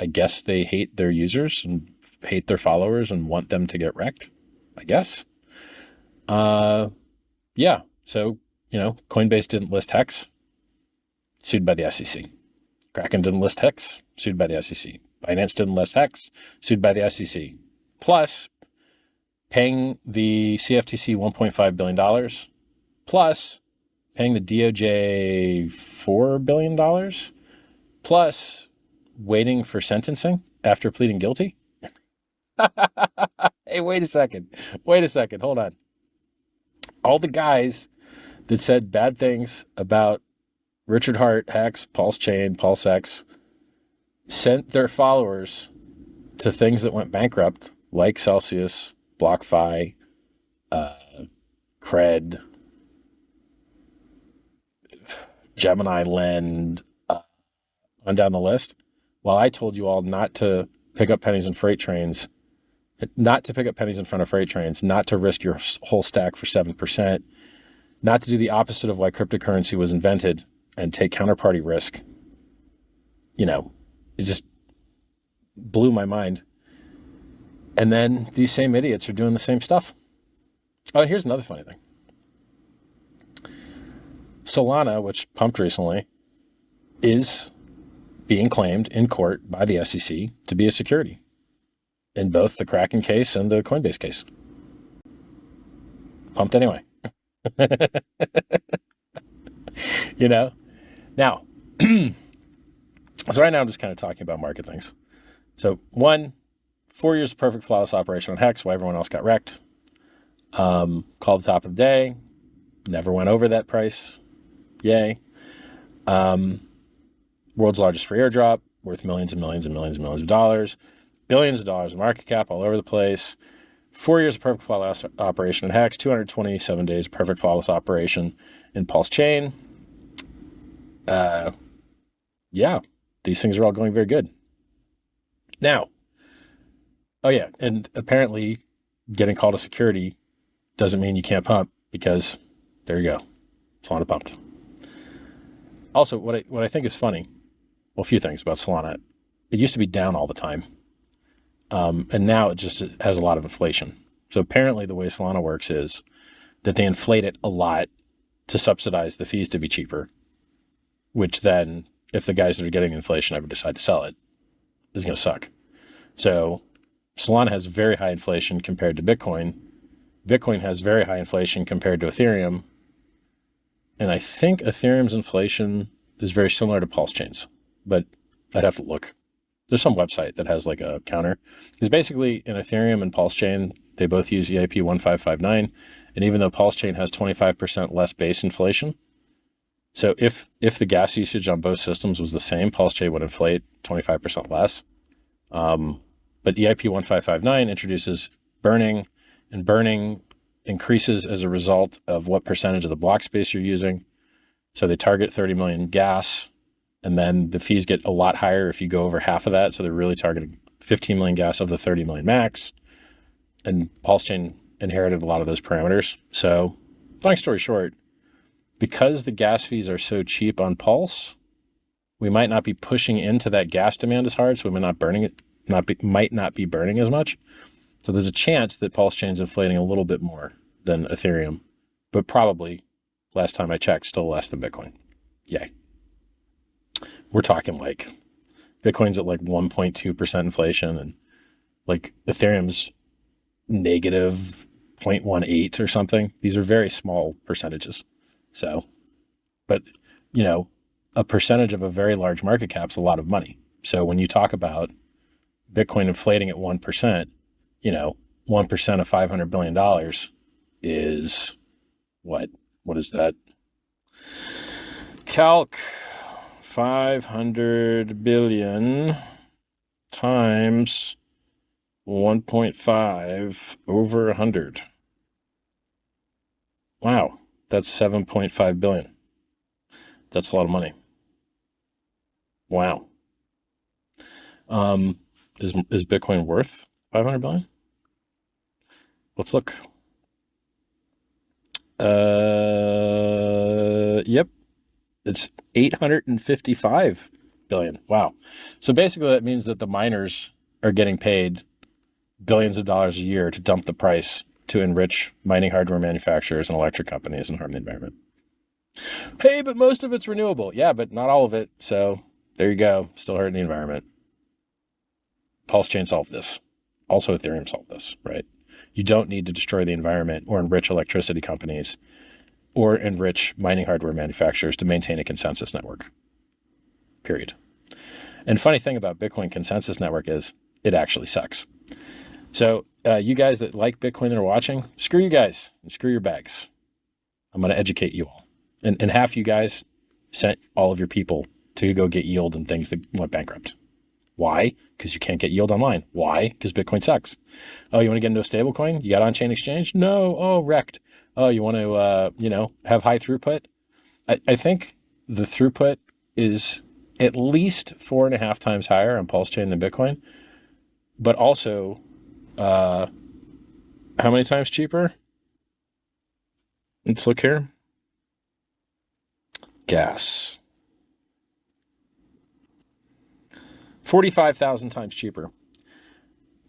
I guess they hate their users and hate their followers and want them to get wrecked, I guess. Yeah. So, Coinbase didn't list Hex, sued by the SEC. Kraken didn't list Hex, sued by the SEC. Binance didn't list Hex, sued by the SEC. Plus, paying the CFTC $1.5 billion, plus paying the DOJ $4 billion, plus waiting for sentencing after pleading guilty. Hey, wait a second. Hold on. All the guys that said bad things about Richard Hart, Hex, PulseChain, PulseX, sent their followers to things that went bankrupt, like Celsius, BlockFi, Cred, Gemini Lend, on down the list, while I told you all not to pick up pennies in freight trains, not to pick up pennies in front of freight trains, not to risk your whole stack for 7%, not to do the opposite of why cryptocurrency was invented and take counterparty risk. It just blew my mind. And then these same idiots are doing the same stuff. Oh, here's another funny thing. Solana, which pumped recently, is being claimed in court by the SEC to be a security in both the Kraken case and the Coinbase case. Pumped anyway. Now, so right now I'm just kind of talking about market things. So 4 years of perfect flawless operation on Hex while everyone else got wrecked. Called the top of the day. Never went over that price. Yay. World's largest free airdrop, worth millions and millions and millions and millions of dollars. Billions of dollars in market cap all over the place. 4 years of perfect flawless operation in Hex. 227 days of perfect flawless operation in PulseChain. Yeah, these things are all going very good. Now, oh yeah, and apparently getting called a security doesn't mean you can't pump, because there you go. Solana pumped. Also, what I think is funny, well, a few things about Solana. It used to be down all the time. And now it has a lot of inflation. So apparently the way Solana works is that they inflate it a lot to subsidize the fees to be cheaper, which then, if the guys that are getting inflation ever decide to sell it, is going to suck. So Solana has very high inflation compared to Bitcoin. Bitcoin has very high inflation compared to Ethereum. And I think Ethereum's inflation is very similar to PulseChain's, but I'd have to look. There's some website that has like a counter. Because basically in Ethereum and PulseChain, they both use EIP 1559. And even though PulseChain has 25% less base inflation, so if the gas usage on both systems was the same, PulseChain would inflate 25% less. But EIP 1559 introduces burning, and burning increases as a result of what percentage of the block space you're using. So they target 30 million gas, and then the fees get a lot higher if you go over half of that. So they're really targeting 15 million gas of the 30 million max. And PulseChain inherited a lot of those parameters. So long story short, because the gas fees are so cheap on Pulse, we might not be pushing into that gas demand as hard. So we might not be burning as much. So there's a chance that PulseChain is inflating a little bit more than Ethereum, but probably, last time I checked, still less than Bitcoin. Yay. We're talking like Bitcoin's at like 1.2% inflation, and like Ethereum's negative 0.18 or something. These are very small percentages. So, but a percentage of a very large market cap is a lot of money. So when you talk about Bitcoin inflating at 1%, 1% of $500 billion is what? What is that? Calc 500 billion times 1.5 over 100. Wow, that's 7.5 billion. That's a lot of money. Wow. Is Bitcoin worth 500 billion? Let's look. Yep. It's 855 billion. Wow. So basically that means that the miners are getting paid billions of dollars a year to dump the price to enrich mining hardware manufacturers and electric companies and harm the environment. Hey, but most of it's renewable. Yeah, but not all of it. So there you go. Still hurting the environment. PulseChain solved this. Also Ethereum solved this, right? You don't need to destroy the environment or enrich electricity companies or enrich mining hardware manufacturers to maintain a consensus network. Period. And funny thing about Bitcoin consensus network is it actually sucks. So you guys that like Bitcoin that are watching, screw you guys and screw your bags. I'm going to educate you all. And half you guys sent all of your people to go get yield in things that went bankrupt. Why? Because you can't get yield online. Why? Because Bitcoin sucks. Oh, you want to get into a stable coin? You got on-chain exchange? No. Oh, wrecked. Oh, you want to, have high throughput? I think the throughput is at least 4.5 times higher on PulseChain than Bitcoin, but also how many times cheaper? Let's look here. Gas. 45,000 times cheaper,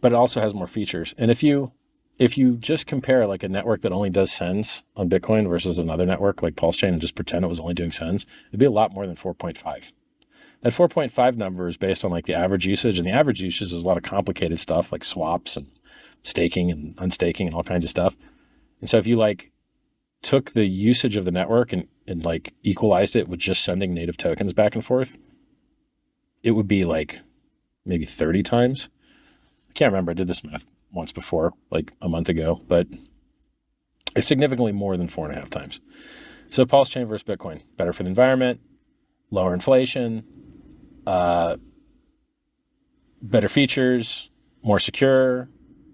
but it also has more features. And if you just compare like a network that only does sends on Bitcoin versus another network like PulseChain and just pretend it was only doing sends, it'd be a lot more than 4.5. That 4.5 number is based on like the average usage, and the average usage is a lot of complicated stuff like swaps and staking and unstaking and all kinds of stuff. And so if you like took the usage of the network and like equalized it with just sending native tokens back and forth, it would be like maybe 30 times. I can't remember. I did this math once before, like a month ago, but it's significantly more than 4.5 times. So PulseChain versus Bitcoin, better for the environment, lower inflation, better features, more secure,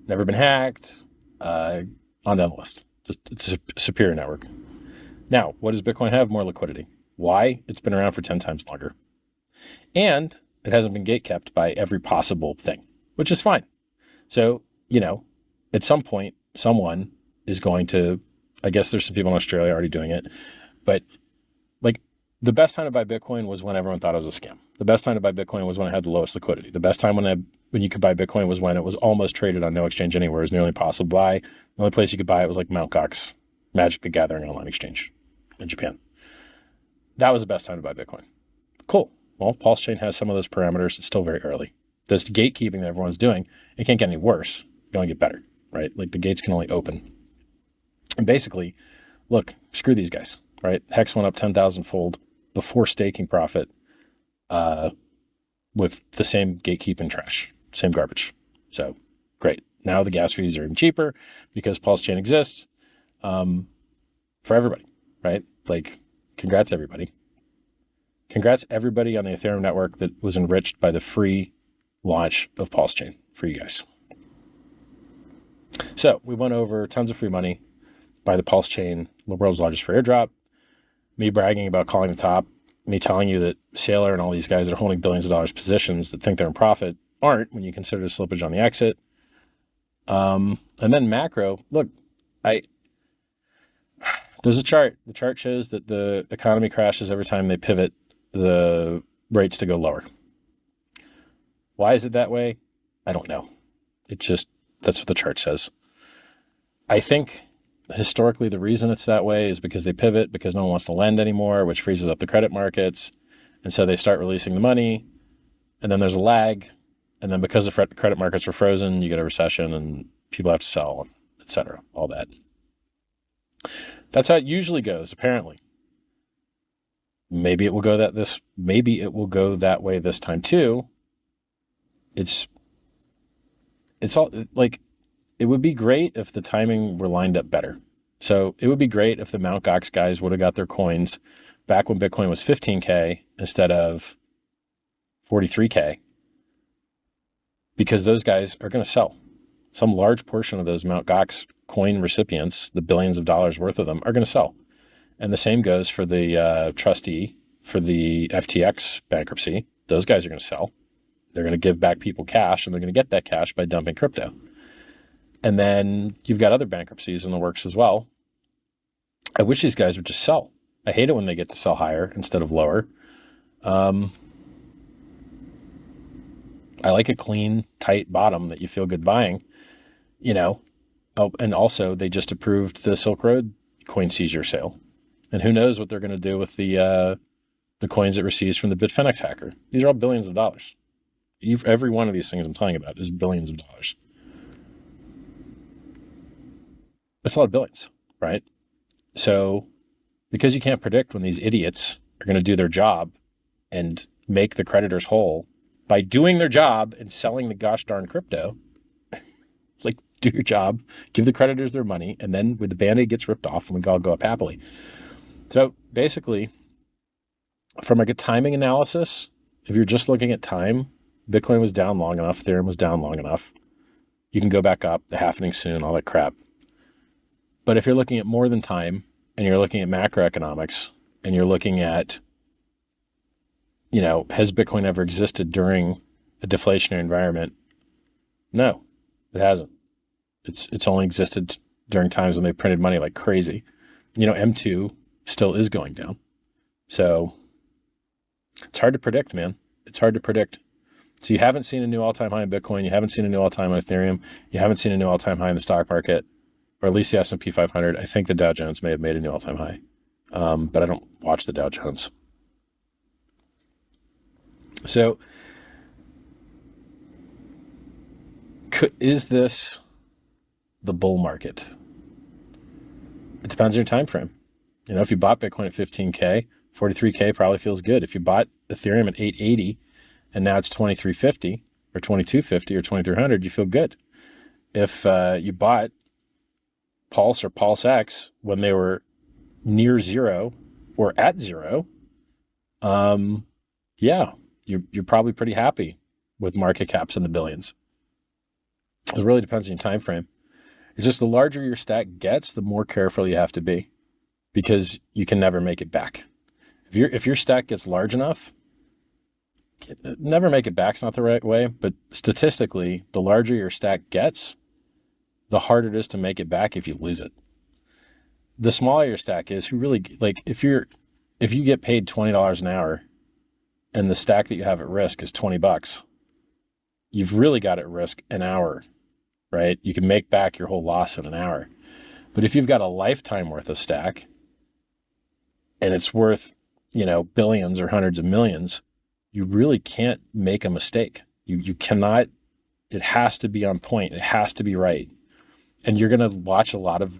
never been hacked, on down the list. It's a superior network. Now, what does Bitcoin have? More liquidity. Why? It's been around for 10 times longer. And it hasn't been gatekept by every possible thing, which is fine. So, at some point, someone is going to, I guess there's some people in Australia already doing it, but like the best time to buy Bitcoin was when everyone thought it was a scam. The best time to buy Bitcoin was when it had the lowest liquidity. The best time when you could buy Bitcoin was when it was almost traded on no exchange anywhere. It was nearly impossible to buy. The only place you could buy it was like Mt. Gox, Magic the Gathering online exchange in Japan. That was the best time to buy Bitcoin. Cool. Well, PulseChain has some of those parameters. It's still very early. This gatekeeping that everyone's doing, it can't get any worse. It can only get better, right? Like the gates can only open. And basically, look, screw these guys, right? Hex went up 10,000-fold before staking profit with the same gatekeeping trash, same garbage. So great. Now the gas fees are even cheaper because PulseChain exists for everybody, right? Like, congrats everybody. Congrats everybody on the Ethereum network that was enriched by the free launch of PulseChain for you guys. So we went over tons of free money by the PulseChain, the world's largest free airdrop, me bragging about calling the top, me telling you that Saylor and all these guys that are holding billions of dollars positions that think they're in profit aren't when you consider the slippage on the exit. And then macro, look, there's a chart. The chart shows that the economy crashes every time they pivot the rates to go lower. Why is it that way? I don't know. That's what the chart says. I think historically the reason it's that way is because they pivot because no one wants to lend anymore, which freezes up the credit markets. And so they start releasing the money, and then there's a lag. And then because the credit markets are frozen, you get a recession and people have to sell, et cetera, all that. That's how it usually goes, apparently. Maybe it will go that way this time too. It's all like, it would be great if the timing were lined up better. So it would be great if the Mt. Gox guys would have got their coins back when Bitcoin was 15K instead of 43K, because those guys are going to sell. Some large portion of those Mt. Gox coin recipients, the billions of dollars worth of them, are going to sell. And the same goes for the trustee for the FTX bankruptcy. Those guys are going to sell. They're going to give back people cash, and they're going to get that cash by dumping crypto. And then you've got other bankruptcies in the works as well. I wish these guys would just sell. I hate it when they get to sell higher instead of lower. I like a clean, tight bottom that you feel good buying, you know. Oh, and also they just approved the Silk Road coin seizure sale. And who knows what they're going to do with the coins it receives from the Bitfinex hacker. These are all billions of dollars. Every one of these things I'm talking about is billions of dollars. That's a lot of billions, right? So because you can't predict when these idiots are going to do their job and make the creditors whole by doing their job and selling the gosh darn crypto, like do your job, give the creditors their money, and then when the Band-Aid gets ripped off and we all go up happily. So basically, from like a timing analysis, if you're just looking at time, Bitcoin was down long enough, Ethereum was down long enough. You can go back up, the halvening soon, all that crap. But if you're looking at more than time, and you're looking at macroeconomics, and you're looking at, has Bitcoin ever existed during a deflationary environment? No, it hasn't. It's only existed during times when they printed money like crazy. M2 still is going down. So it's hard to predict, man. It's hard to predict. So you haven't seen a new all-time high in Bitcoin. You haven't seen a new all-time high in Ethereum. You haven't seen a new all-time high in the stock market, or at least the S&P 500. I think the Dow Jones may have made a new all-time high, but I don't watch the Dow Jones. So is this the bull market? It depends on your time frame. If you bought Bitcoin at 15K, 43K probably feels good. If you bought Ethereum at 880 and now it's 2350 or 2250 or 2300, you feel good. If you bought Pulse or PulseX when they were near zero or at zero, you're probably pretty happy with market caps in the billions. It really depends on your time frame. It's just the larger your stack gets, the more careful you have to be, because you can never make it back. If your stack gets large enough, never make it back's not the right way, but statistically, the larger your stack gets, the harder it is to make it back if you lose it. The smaller your stack is, if you get paid $20 an hour and the stack that you have at risk is $20, you've really got at risk an hour, right? You can make back your whole loss in an hour. But if you've got a lifetime worth of stack and it's worth, billions or hundreds of millions, you really can't make a mistake. You cannot, it has to be on point. It has to be right. And you're going to watch a lot of